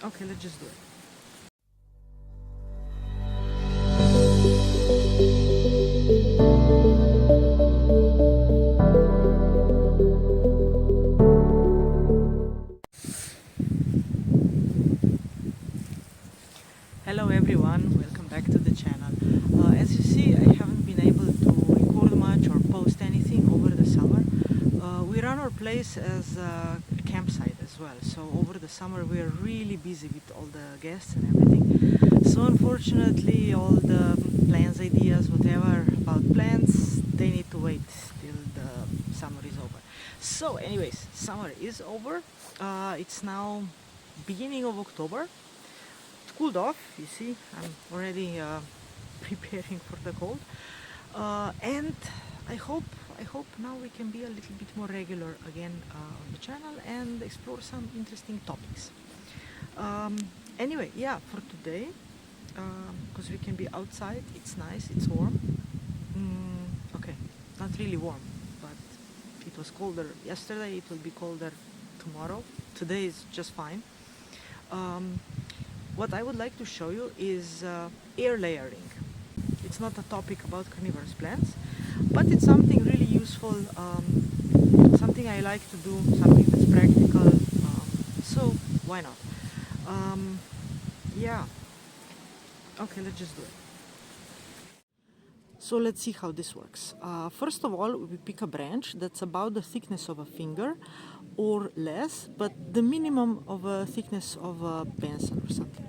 Okay, let's just do it. Hello everyone, welcome back to the channel. As you see, I haven't been able to record much or post anything over the summer. We run our place as a campsite as well, so over the summer we are really busy with all the guests and everything. So unfortunately all the plans, ideas, whatever about plans, they need to wait till the summer is over. So anyways, summer is over. It's now beginning of October. Cooled off, you see, I'm already preparing for the cold, and I hope now we can be a little bit more regular again on the channel and explore some interesting topics. Anyway, yeah, for today, because we can be outside, it's nice, it's warm. Okay, not really warm, but it was colder yesterday, it will be colder tomorrow. Today is just fine. What I would like to show you is air layering. It's not a topic about carnivorous plants, but it's something really useful, something I like to do, something that's practical, so why not? Yeah, okay, let's just do it. So let's see how this works. First of all, we pick a branch that's about the thickness of a finger or less, but the minimum of a thickness of a pencil or something.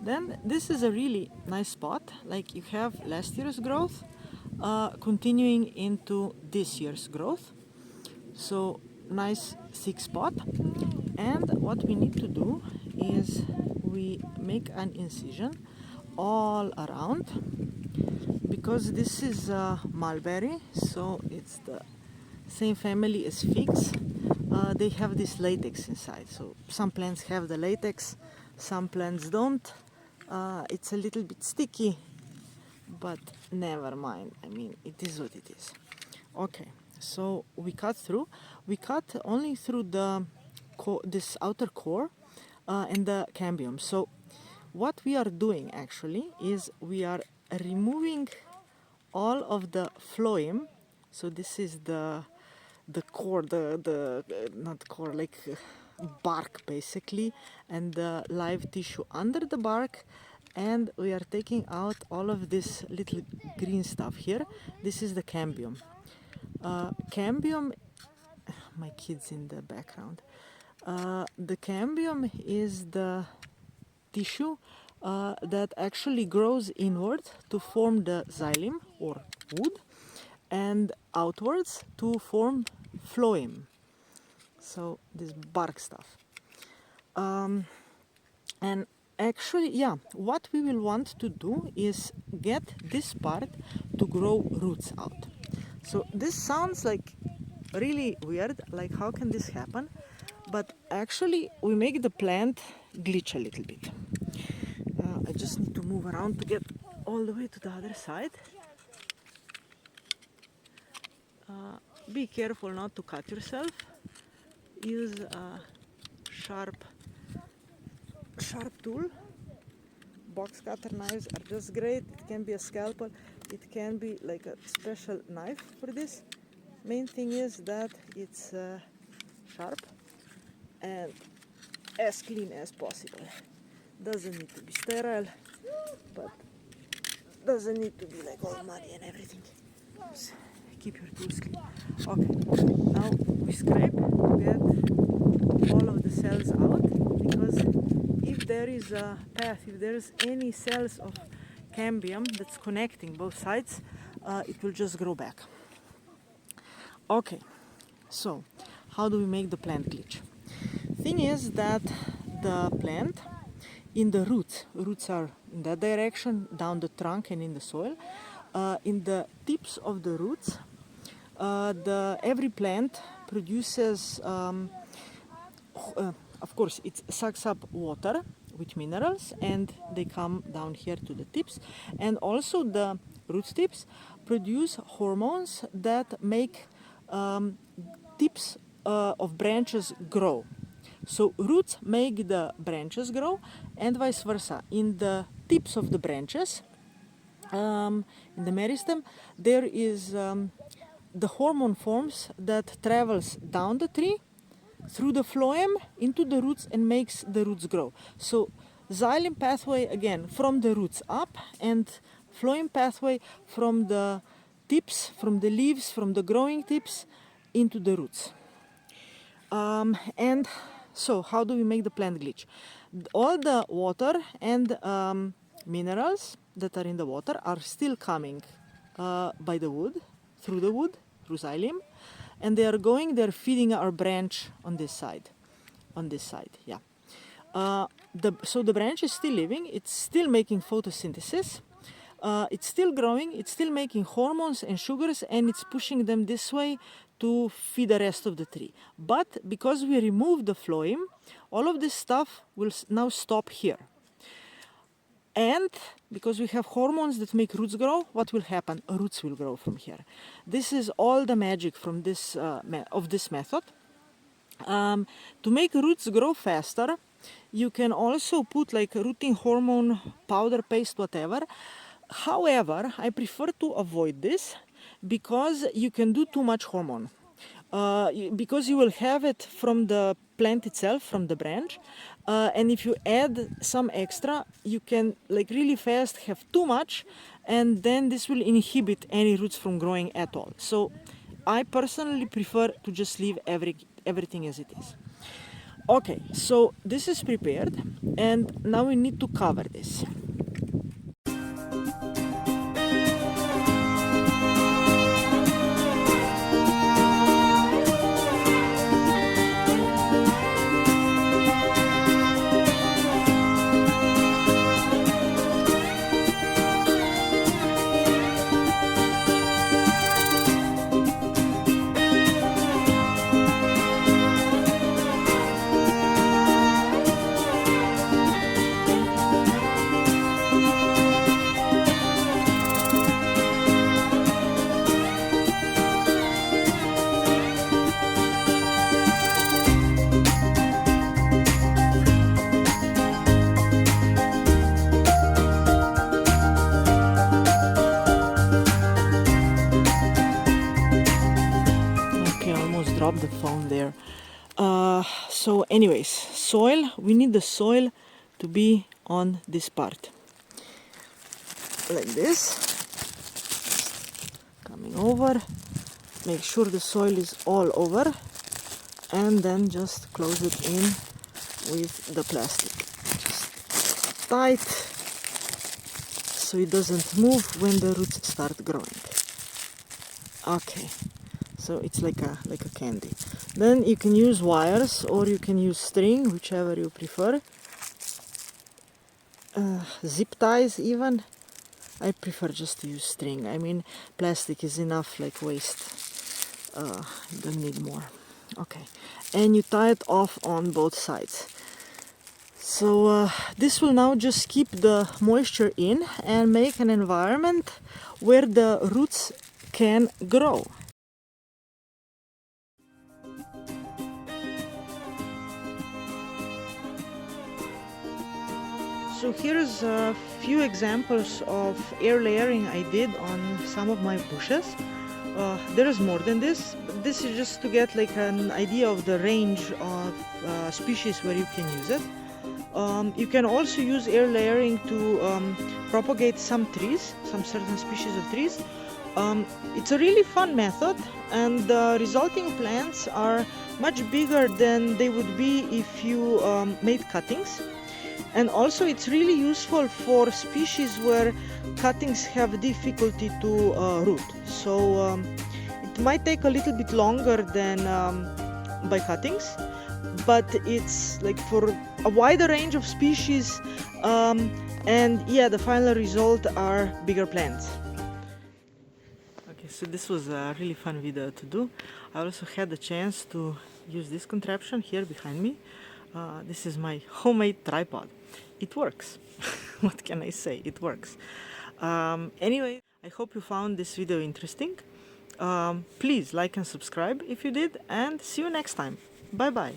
Then this is a really nice spot, like you have last year's growth continuing into this year's growth. So nice thick spot. And what we need to do is we make an incision all around, because this is mulberry, so it's the same family as figs. They have this latex inside, so some plants have the latex, some plants don't. It's a little bit sticky, but never mind, I mean, it is what it is. Okay, so we cut through. We cut only through the this outer core and the cambium. So what we are doing actually is we are removing all of the phloem. So this is the core, the not core, like bark basically, and the live tissue under the bark, and we are taking out all of this little green stuff here. This is the cambium. Cambium, my kids in the background. The cambium is the tissue that actually grows inward to form the xylem or wood, and outwards to form phloem. So this bark stuff. And actually, yeah, what we will want to do is get this part to grow roots out. So this sounds like really weird, like how can this happen? But actually we make the plant glitch a little bit. I just need to move around to get all the way to the other side. Be careful not to cut yourself. Use a sharp tool. Box cutter knives are just great. It can be a scalpel, it can be like a special knife for this. Main thing is that it's sharp and as clean as possible. Doesn't need to be sterile, but doesn't need to be like all muddy and everything. Just keep your tools clean. Okay, now we scrape to get all of the cells out, because if there is a path, if there is any cells of cambium that's connecting both sides, it will just grow back. Okay, so how do we make the plant glitch? Thing is that the plant, in the roots are in that direction, down the trunk and in the soil. In the tips of the roots, every plant produces, of course, it sucks up water with minerals, and they come down here to the tips. And also the root tips produce hormones that make tips of branches grow. So roots make the branches grow, and vice versa. In the tips of the branches, in the meristem, there is the hormone forms that travels down the tree through the phloem into the roots and makes the roots grow. So xylem pathway again from the roots up, and phloem pathway from the tips, from the leaves, from the growing tips into the roots. And so how do we make the plant glitch? All the water and minerals that are in the water are still coming by the wood, through xylem, and they are going, they're feeding our branch on this side, yeah. So the branch is still living, it's still making photosynthesis, it's still growing, it's still making hormones and sugars, and it's pushing them this way to feed the rest of the tree. But because we remove the phloem, all of this stuff will now stop here. And because we have hormones that make roots grow, what will happen? Roots will grow from here. This is all the magic from this of this method. To make roots grow faster, you can also put like rooting hormone, powder, paste, whatever. However, I prefer to avoid this because you can do too much hormone. Because you will have it from the plant itself, from the branch, and if you add some extra, you can like really fast have too much, and then this will inhibit any roots from growing at all. So I personally prefer to just leave everything as it is. Okay, so this is prepared, and now we need to cover this. Drop the phone there. So anyways, soil, we need the soil to be on this part. Like this. Coming over. Make sure the soil is all over. And then just close it in with the plastic. Just tight. So it doesn't move when the roots start growing. Okay. So it's like a candy. Then you can use wires or you can use string, whichever you prefer. Zip ties even. I prefer just to use string. I mean, plastic is enough, like waste. You don't need more. Okay. And you tie it off on both sides. So this will now just keep the moisture in and make an environment where the roots can grow. So here's a few examples of air layering I did on some of my bushes. There is more than this, but this is just to get like an idea of the range of species where you can use it. You can also use air layering to propagate some trees, some certain species of trees. It's a really fun method, and the resulting plants are much bigger than they would be if you made cuttings. And also it's really useful for species where cuttings have difficulty to root. So it might take a little bit longer than by cuttings, but it's like for a wider range of species, and yeah, the final result are bigger plants. Okay, so this was a really fun video to do. I also had the chance to use this contraption here behind me. This is my homemade tripod. It works. What can I say? It works. Anyway, I hope you found this video interesting. Please like and subscribe if you did, and see you next time. Bye bye.